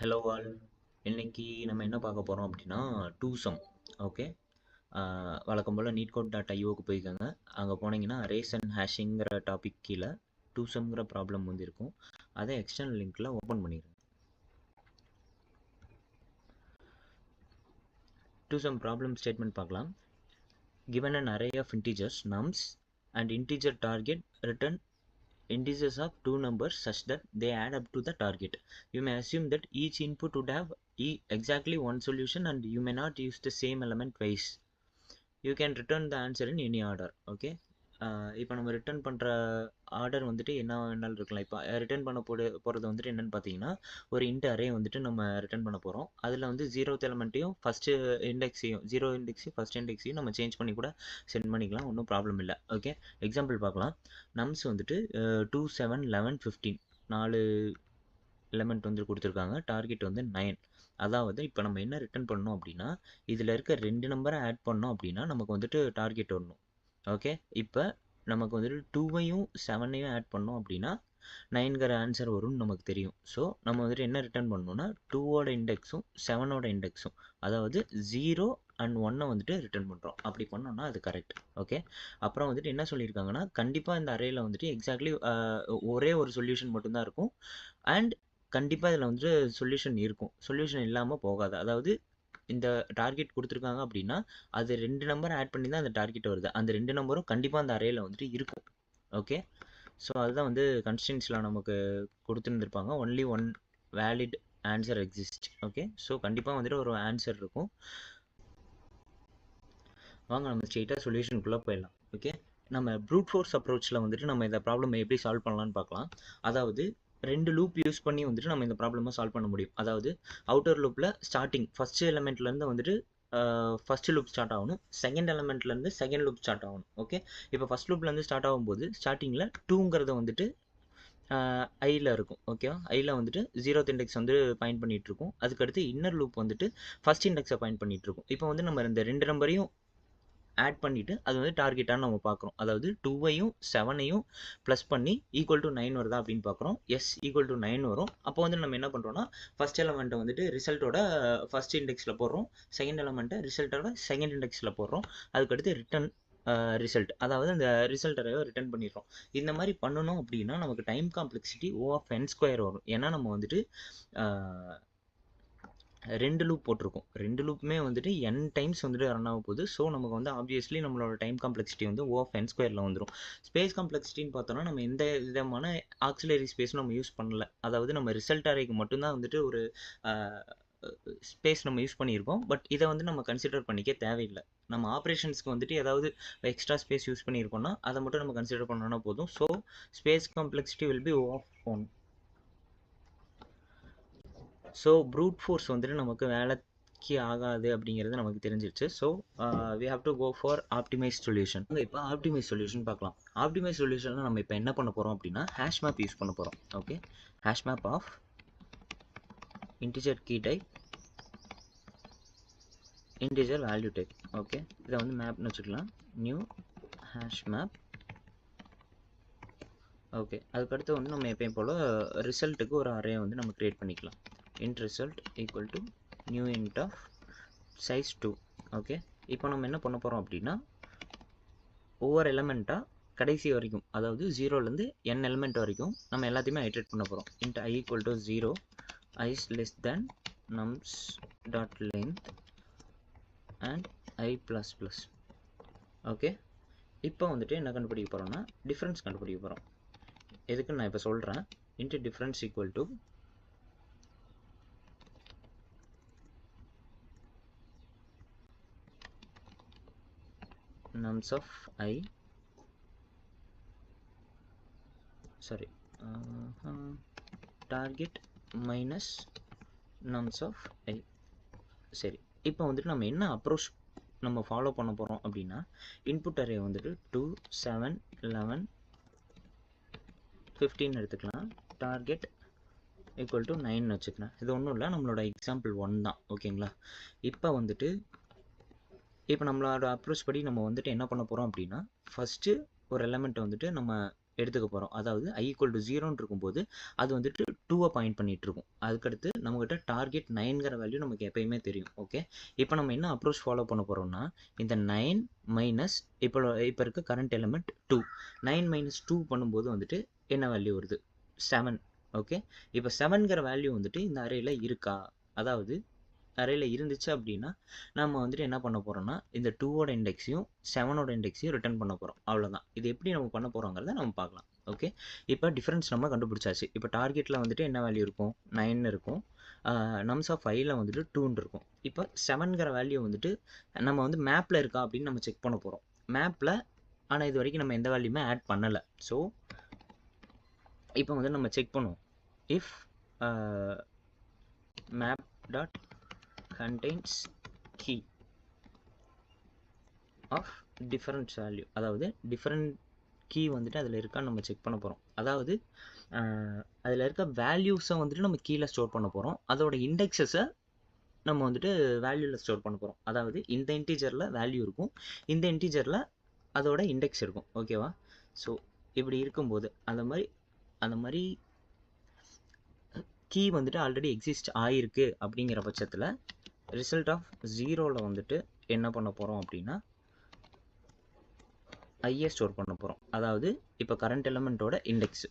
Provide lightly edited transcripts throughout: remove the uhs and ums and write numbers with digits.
Hello all. இன்னைக்கு நம்ம என்ன பார்க்க போகிறோம் அப்படின்னா டூ சம். ஓகே, வழக்கம் போல் neetcode.ioக்கு போய்க்கோங்க. அங்கே போனீங்கன்னா அரேஸ் அண்ட் ஹேஷிங்கிற டாபிக் கீழே டூ சம்ங்கிற ப்ராப்ளம் வந்து இருக்கும். அதை எக்ஸ்டர்னல் லிங்க்கில் ஓப்பன் பண்ணிடுங்க. டூ சம் ப்ராப்ளம் ஸ்டேட்மெண்ட் பார்க்கலாம். given an array of integers nums and integer target return integers of two numbers such that they add up to the target. You may assume that each input would have exactly one solution and you may not use the same element twice. You can return the answer in any order. Okay, இப்போ நம்ம return பண்ணுற order வந்துட்டு என்ன வேணாலும் இருக்கலாம். இப்போ return பண்ண போகிறது வந்துட்டு என்னென்னு பார்த்தீங்கன்னா, ஒரு இன்ட் அரே வந்துட்டு நம்ம ரிட்டர்ன் பண்ண போகிறோம். அதில் வந்து 0th எலமெண்ட்டையும் ஃபஸ்ட்டு இண்டெக்ஸையும் 0 இண்டெக்ஸையும் ஃபஸ்ட் இண்டெக்ஸையும் நம்ம சேஞ்ச் பண்ணி கூட சென்ட் பண்ணிக்கலாம், ஒன்றும் ப்ராப்ளம் இல்லை. ஓகே, எக்ஸாம்பிள் பார்க்கலாம். நம்ஸ் வந்துட்டு 2, 7, 11, 15 4 எலமெண்ட் வந்து கொடுத்துருக்காங்க. டார்கெட் வந்து 9. அதாவது இப்போ நம்ம என்ன ரிட்டர்ன் பண்ணோம் அப்படின்னா, இதில் இருக்க 2 நம்பரை ஆட் பண்ணோம் அப்படின்னா நமக்கு வந்துட்டு டார்கெட் வரணும். ஓகே, இப்போ நமக்கு வந்துட்டு 2வையும் 7ஐயும் ஆட் பண்ணோம் அப்படின்னா 9ங்கிற ஆன்சர் வரும்னு நமக்கு தெரியும். ஸோ நம்ம வந்துட்டு என்ன ரிட்டர்ன் பண்ணணும்னா 2ஓட இண்டெக்ஸும் 7ஓட இண்டெக்ஸும், அதாவது 0 அண்ட் 1 வந்துட்டு ரிட்டர்ன் பண்ணுறோம். அப்படி பண்ணோம்னா அது கரெக்ட். ஓகே, அப்புறம் வந்துட்டு என்ன சொல்லியிருக்காங்கன்னா, கண்டிப்பாக இந்த அரேயில் வந்துட்டு எக்ஸாக்ட்லி ஒரே ஒரு சொல்யூஷன் மட்டும்தான் இருக்கும். அண்ட் கண்டிப்பாக இதில் வந்துட்டு சொல்யூஷன் இருக்கும், சொல்யூஷன் இல்லாமல் போகாது. அதாவது இந்த டார்கெட் கொடுத்துருக்காங்க அப்படின்னா அது 2 நம்பர் ஆட் பண்ணி தான் அந்த டார்கெட் வருது. அந்த 2 நம்பரும் கண்டிப்பாக அந்த அரேயில் வந்துட்டு இருக்கும். ஓகே, ஸோ அதுதான் வந்து கன்ஸ்டன்ஸில் நமக்கு கொடுத்துருந்துருப்பாங்க. Only one valid answer exist. Okay, so கண்டிப்பாக வந்துட்டு ஒரு ஆன்சர் இருக்கும். வாங்க நம்ம ஸ்ட்ரெயிட்டாக சொல்யூஷனுக்குள்ளே போயிடலாம். ஓகே, நம்ம ப்ரூட் ஃபோர்ஸ் அப்ரோச்சில் வந்துட்டு நம்ம இந்த ப்ராப்ளம் எப்படி சால்வ் பண்ணலான்னு பார்க்கலாம். அதாவது 2 லூப் யூஸ் பண்ணி வந்துட்டு நம்ம இந்த ப்ராப்ளமாக சால்வ் பண்ண முடியும். அதாவது அவுட்டர் லூப்பில் ஸ்டார்டிங் ஃபஸ்ட் எலிமெண்ட்லேருந்து வந்துட்டு ஃபஸ்ட்டு லூப் ஸ்டார்ட் ஆகணும், செகண்ட் எலிமெண்ட்லேருந்து செகண்ட் லூப் ஸ்டார்ட் ஆகணும். ஓகே, இப்போ ஃபஸ்ட் லூப்லேருந்து ஸ்டார்ட் ஆகும்போது ஸ்டார்டிங்கில் 2ங்கிறத வந்துட்டு ஐயில் இருக்கும். ஓகேவா, ஐயில் வந்துட்டு 0th இண்டெக்ஸ் வந்து பாயிண்ட் பண்ணிகிட்ருக்கும். அதுக்கடுத்து இன்னர் லூப் வந்துட்டு ஃபஸ்ட் இண்டெக்ஸை பாயிண்ட் பண்ணிகிட்ருக்கும். இப்போ வந்து நம்ம இந்த 2 நம்பரையும் ஆட் பண்ணிவிட்டு அது வந்து டார்கெட்டாக நம்ம பார்க்குறோம். அதாவது 2வையும் 7ஐயும் ப்ளஸ் பண்ணி ஈக்குவல் டு 9 வருதா அப்படின்னு பார்க்குறோம். எஸ், ஈக்குவல் டு 9 வரும். அப்போ வந்து நம்ம என்ன பண்ணுறோம்னா, ஃபஸ்ட் எலமெண்ட்டை வந்துட்டு ரிசல்ட்டோட ஃபஸ்ட் இண்டெக்ஸில் போடுறோம், செகண்ட் எலமெண்ட்டை ரிசல்ட்டோட செகண்ட் இண்டெக்ஸில் போடுறோம். அதுக்கடுத்து ரிட்டன் ரிசல்ட், அதாவது அந்த ரிசல்ட்டை ரிட்டர்ன் பண்ணிடுறோம். இந்த மாதிரி பண்ணணும் அப்படின்னா நமக்கு டைம் காம்ப்ளெக்சிட்டி O(n)² வரும். ஏன்னா நம்ம வந்துட்டு 2 லூப் போட்டிருக்கோம். 2 லூப்புமே வந்துட்டு n டைம்ஸ் வந்துட்டு ரன் ஆக போகுது. ஸோ நமக்கு வந்து ஆப்வியஸ்லி நம்மளோட டைம் காம்ப்ளெக்சிட்டி வந்து O(n)² வந்துடும். ஸ்பேஸ் காம்ப்ளெக்சிட்டின்னு பார்த்தோன்னா நம்ம எந்த விதமான ஆக்சிலரி ஸ்பேஸும் நம்ம யூஸ் பண்ணல. அதாவது நம்ம ரிசல்ட் அரேக்கு மட்டும்தான் வந்துட்டு ஒரு ஸ்பேஸ் நம்ம யூஸ் பண்ணியிருக்கோம். பட் இதை வந்து நம்ம கன்சிடர் பண்ணிக்க தேவையில்லை. நம்ம ஆப்ரேஷன்ஸ்க்கு வந்துட்டு ஏதாவது எக்ஸ்ட்ரா ஸ்பேஸ் யூஸ் பண்ணியிருக்கோம்னா அதை மட்டும் நம்ம கன்சிடர் பண்ணோன்னா போதும். So space complexity will be O(n). So brute force வந்துட்டு நமக்கு வேலைக்கு ஆகாது அப்படிங்கிறது நமக்கு தெரிஞ்சிருச்சு. So we have to go for optimise solution. இப்போ ஆப்டிமைஸ் சொல்யூஷன் பார்க்கலாம். ஆப்டிமைஸ் சொல்யூஷனில் நம்ம இப்போ என்ன பண்ண போகிறோம் அப்படின்னா ஹேஷ் மேப் யூஸ் பண்ண போகிறோம். Okay, hash map of integer key type integer value type. Okay, இதை வந்து மேப்னு வச்சுக்கலாம். New hash map. ஓகே, அதுக்கடுத்து வந்து நம்ம எப்பயும் போல் ரிசல்ட்டுக்கு ஒரு அரே வந்து நம்ம க்ரியேட் பண்ணிக்கலாம். int result equal to new int of size 2. Okay, இப்போ நம்ம என்ன பண்ண போகிறோம் அப்படின்னா ஒவ்வொரு எலமெண்ட்டாக கடைசி வரைக்கும், அதாவது 0லேருந்து n எலிமெண்ட் வரைக்கும் நம்ம எல்லாத்தையுமே ஐட்ரேட் பண்ண போகிறோம். int I equal to 0, I is less than nums dot length and I plus plus. Okay, இப்போ வந்துட்டு என்ன கண்டுபிடிக்க போகிறோம்னா டிஃப்ரென்ஸ் கண்டுபிடிக்க போகிறோம். எதுக்கு நான் இப்போ சொல்கிறேன். int difference equal to nums of I, sorry, target minus nums of I. சரி, இப்போ வந்துட்டு நம்ம என்ன அப்ரோச் நம்ம ஃபாலோ பண்ண போகிறோம் அப்படின்னா இன்புட் அரே வந்துட்டு 2, 7, 11, 15 எடுத்துக்கலாம். டார்கெட் ஈக்குவல் டு 9 வச்சுக்கலாம். இது ஒன்றும் இல்லை, நம்மளோட எக்ஸாம்பிள் 1 தான். ஓகேங்களா, இப்போ வந்துட்டு இப்போ நம்மளோட அப்ரோச் படி நம்ம வந்துட்டு என்ன பண்ண போகிறோம் அப்படின்னா ஃபஸ்ட்டு ஒரு எலமெண்ட்டை வந்துட்டு நம்ம எடுத்துக்க போகிறோம். அதாவது i ஈக்குவல் டு 0ன்னு இருக்கும்போது அது வந்துட்டு 2வை பாயிண்ட் பண்ணிட்டு இருக்கும். அதுக்கடுத்து நம்மகிட்ட டார்கெட் 9ங்கிற வேல்யூ நமக்கு எப்பயுமே தெரியும். ஓகே, இப்போ நம்ம என்ன அப்ரோச் ஃபாலோ பண்ண போகிறோம்னா, இந்த 9 மைனஸ் இப்போ இருக்க கரண்ட் எலிமெண்ட் 2, 9 மைனஸ் 2 பண்ணும்போது வந்துட்டு என்ன வேல்யூ வருது? 7. ஓகே, இப்போ 7ங்கிற வேல்யூ வந்துட்டு இந்த அரேல இருக்கா? அதாவது அரேல இருந்துச்சு அப்படின்னா நம்ம வந்துட்டு என்ன பண்ண போகிறோம்னா, இந்த 2ஓட இண்டெக்ஸையும் 7ஓட இண்டெக்ஸையும் ரிட்டர்ன் பண்ண போகிறோம். அவ்வளோதான். இது எப்படி நம்ம பண்ண போகிறோங்கிறத நம்ம பார்க்கலாம். ஓகே, இப்போ டிஃபரன்ஸ் நம்ம கண்டுபிடிச்சாச்சு. இப்போ டார்கெட்டில் வந்துட்டு என்ன வேல்யூ இருக்கும்? 9 இருக்கும். நம்ஸ் ஆஃப் 5ல் வந்துட்டு 2 இருக்கும். இப்போ 7ங்கிற வேல்யூ வந்துட்டு நம்ம வந்து மேப்பில் இருக்கா அப்படின்னு நம்ம செக் பண்ண போகிறோம். மேப்பில் ஆனால் இது வரைக்கும் நம்ம எந்த வேல்யூமே ஆட் பண்ணலை. ஸோ இப்போ வந்து நம்ம செக் பண்ணுவோம். If map dot contains key of different value, அதாவது different key வந்துட்டு அதில் இருக்கான்னு நம்ம செக் பண்ண போகிறோம். அதாவது அதில் இருக்க வேல்யூஸை வந்துட்டு நம்ம கீழே ஸ்டோர் பண்ண போகிறோம். அதோட இண்டெக்ஸஸை நம்ம வந்துட்டு வேல்யூவில் ஸ்டோர் பண்ண போகிறோம். அதாவது இந்த இன்டீஜரில் வேல்யூ இருக்கும், இந்த இன்டீஜரில் அதோட இண்டெக்ஸ் இருக்கும். ஓகேவா? ஸோ இப்படி இருக்கும்போது அந்த மாதிரி கீ வந்துட்டு ஆல்ரெடி எக்ஸிஸ்ட் ஆகிருக்கு அப்படிங்கிற பட்சத்தில் ரிசல்ட் ஆஃப் 0ல் வந்துட்டு என்ன பண்ண போகிறோம் அப்படின்னா ஐயை ஸ்டோர் பண்ண போகிறோம். அதாவது இப்போ கரண்ட் எலிமெண்ட்டோட இண்டெக்ஸ்.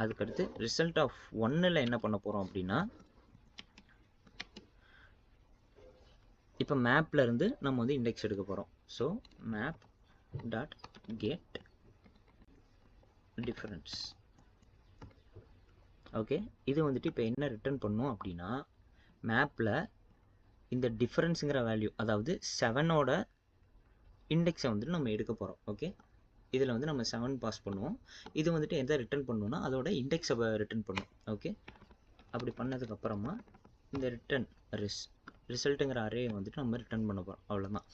அதுக்கடுத்து ரிசல்ட் ஆஃப் 1ல் என்ன பண்ண போகிறோம் அப்படின்னா, இப்போ மேப்பில் இருந்து நம்ம வந்து இண்டெக்ஸ் எடுக்க போகிறோம். So map dot get difference. Okay, இது வந்துட்டு இப்போ என்ன ரிட்டர்ன் பண்ணோம் அப்படின்னா, மேப்பில் இந்த டிஃபரன்ஸுங்கிற வேல்யூ, அதாவது 7ஓட இண்டெக்ஸை வந்துட்டு நம்ம எடுக்க போகிறோம். ஓகே, இதில் வந்து நம்ம 7 பாஸ் பண்ணுவோம். இது வந்துட்டு எதை ரிட்டர்ன் பண்ணணும்னா அதோட இண்டெக்ஸை ரிட்டர்ன் பண்ணும். ஓகே, அப்படி பண்ணதுக்கப்புறமா இந்த ரிசல்ட்டுங்கிற அரே வந்துட்டு நம்ம ரிட்டர்ன் பண்ண போகிறோம். அவ்வளோதான்.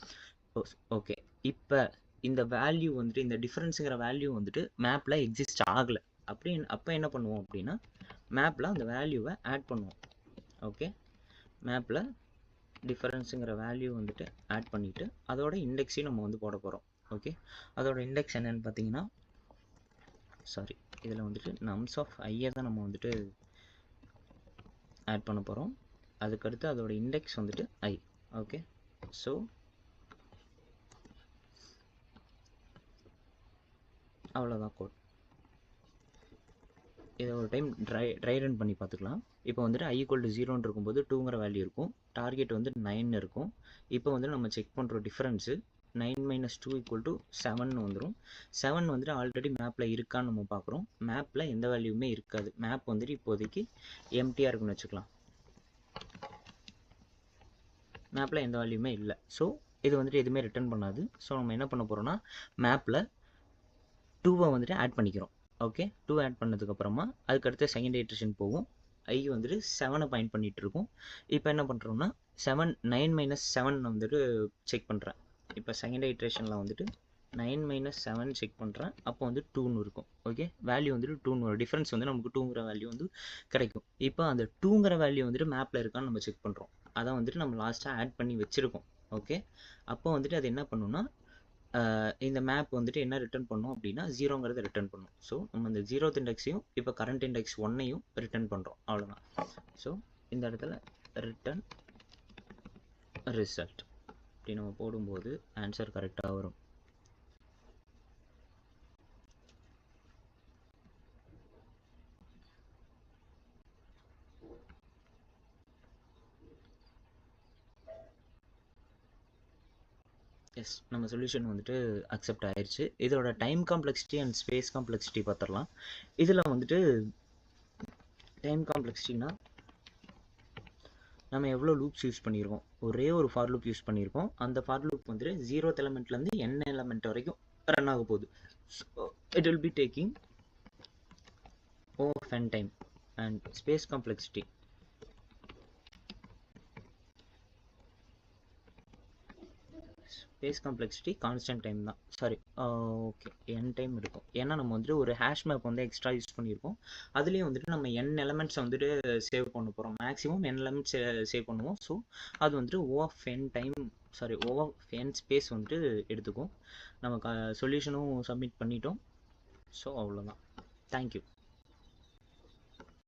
ஓகே, இப்போ இந்த வேல்யூ வந்துட்டு இந்த டிஃபரன்ஸுங்கிற வேல்யூ வந்துட்டு மேப்பில் எக்ஸிஸ்ட் ஆகலை. அப்போ என்ன பண்ணுவோம் அப்படின்னா, மேப்பில் அந்த வேல்யூவை ஆட் பண்ணுவோம். ஓகே, மேப்பில் டிஃபரன்ஸுங்கிற வேல்யூ வந்துட்டு ஆட் பண்ணிவிட்டு அதோட இண்டெக்ஸையும் நம்ம வந்து போட போகிறோம். ஓகே, அதோட இண்டெக்ஸ் என்னென்னு பார்த்தீங்கன்னா, இதில் வந்துட்டு நம்ஸ் ஆஃப் ஐயை தான் நம்ம வந்துட்டு ஆட் பண்ண போகிறோம். அதுக்கடுத்து அதோட இண்டெக்ஸ் வந்துட்டு ஐ. ஓகே, ஸோ அவ்வளோதான் கோட். இதை ஒரு டைம் ட்ரை ரன் பண்ணி பார்த்துக்கலாம். இப்போ வந்துட்டு i ஈக்குவல் டு 0ன்னு இருக்கும்போது 2ங்கிற வேல்யூ இருக்கும், டார்கெட் வந்து 9 இருக்கும். இப்போ வந்து நம்ம செக் பண்ணுற டிஃபரன்ஸு 9 மைனஸ் 2 ஈக்குவல் டு 7 வந்துடும். 7 வந்துட்டு ஆல்ரெடி மேப்பில் இருக்கான்னு நம்ம பார்க்குறோம். மேப்பில் எந்த வேல்யூமே இருக்காது. மேப் வந்துட்டு இப்போதைக்கு எம்டியாக இருக்குன்னு வச்சுக்கலாம். மேப்பில் எந்த வேல்யூமே இல்லை. ஸோ இது வந்துட்டு எதுவுமே ரிட்டர்ன் பண்ணாது. ஸோ நம்ம என்ன பண்ண போகிறோம்னா, மேப்பில் 2வை வந்துட்டு ஆட் பண்ணிக்கிறோம். ஓகே, 2 ஆட் பண்ணதுக்கப்புறமா அதுக்கடுத்து செகண்ட் இட்ரேஷன் போகும். ஐ வந்துட்டு 7னை பாயிண்ட் பண்ணிகிட்டு இருக்கும். இப்போ என்ன பண்ணுறோம்னா 9 மைனஸ் 7 வந்துட்டு செக் பண்ணுறேன். இப்போ செகண்ட் இட்ரேஷனில் வந்துட்டு 9 மைனஸ் 7 செக் பண்ணுறேன். அப்போ வந்து 2ன்னு இருக்கும். ஓகே, வேல்யூ வந்துட்டு 2ன்னு வரும். டிஃப்ரென்ஸ் வந்து நமக்கு 2ங்கிற வேல்யூ வந்து கிடைக்கும். இப்போ அந்த 2ங்கிற வேல்யூ வந்துட்டு மேப்பில் இருக்கான்னு நம்ம செக் பண்ணுறோம். அதை வந்துட்டு நம்ம லாஸ்ட்டாக ஆட் பண்ணி வச்சுருக்கோம். ஓகே, அப்போ வந்துட்டு அது என்ன பண்ணுன்னா, இந்த மேப் வந்துட்டு என்ன ரிட்டர்ன் பண்ணும் அப்படின்னா 0ங்கிறத ரிட்டர்ன் பண்ணும். ஸோ நம்ம இந்த 0th இண்டெக்ஸையும் இப்போ கரண்ட் இண்டெக்ஸ் 1ஐயும் ரிட்டர்ன் பண்ணுறோம். அவ்வளோதான். ஸோ இந்த இடத்துல ரிட்டர்ன் ரிசல்ட் இப்படி நம்ம போடும்போது ஆன்சர் கரெக்டாக வரும். எஸ், நம்ம சொல்யூஷன் வந்துட்டு அக்செப்ட் ஆயிடுச்சு. இதோட time complexity and space complexity பார்த்துடலாம். இதில் வந்துட்டு டைம் காம்ப்ளெக்சிட்டினா நம்ம எவ்வளோ லூப்ஸ் யூஸ் பண்ணியிருக்கோம். ஒரே ஒரு ஃபார் லூப் யூஸ் பண்ணியிருக்கோம். அந்த ஃபார் லூப் வந்துட்டு 0th எலமெண்ட்லேருந்து n எலமெண்ட் வரைக்கும் ரன் ஆக போகுது. So it will be taking O of n time. And space complexity constant time தான். ஓகே, n டைம் இருக்கும். ஏன்னா நம்ம வந்துட்டு ஒரு ஹேஷ் மேப் வந்து எக்ஸ்ட்ரா யூஸ் பண்ணியிருக்கோம். அதுலேயும் வந்துட்டு நம்ம n எலமெண்ட்ஸ் வந்துட்டு சேவ் பண்ண போகிறோம். மேக்ஸிமம் n எலமெண்ட்ஸ் சேவ் பண்ணுவோம். ஸோ அது வந்துட்டு O of n ஸ்பேஸ் வந்துட்டு எடுத்துக்கும். நம்ம சொல்யூஷனும் சப்மிட் பண்ணிட்டோம். ஸோ அவ்வளோதான். Thank you.